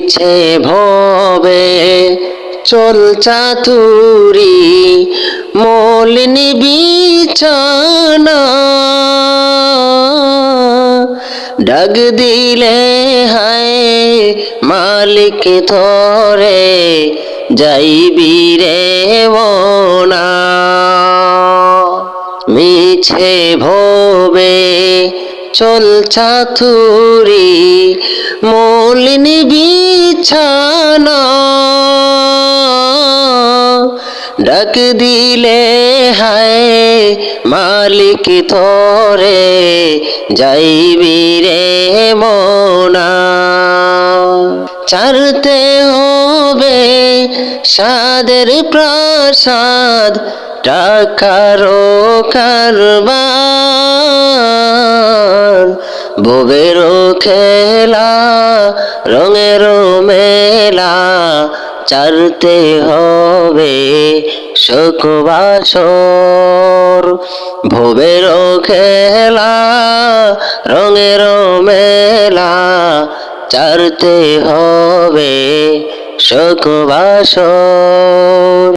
মিছে ভবে চল চাতুরি মলিন বিছানা ডাক দিলে হায় মালিক ধরে যাইবি রে মনা মিছে ভবে চল চাতুরি মলিন বিছানা ডাক দিলে হায় মালিক ধরে যাইবি রে মনা ছাড়তে হবে সাদের প্রাসাদ টাকারও কারবার বউয়েরও খেলা রঙেরও মেলা ছাড়তে হবে শোক বাসর বউয়েরও খেলা রঙেরও মেলা ছাড়তে হবে শোক বাসর।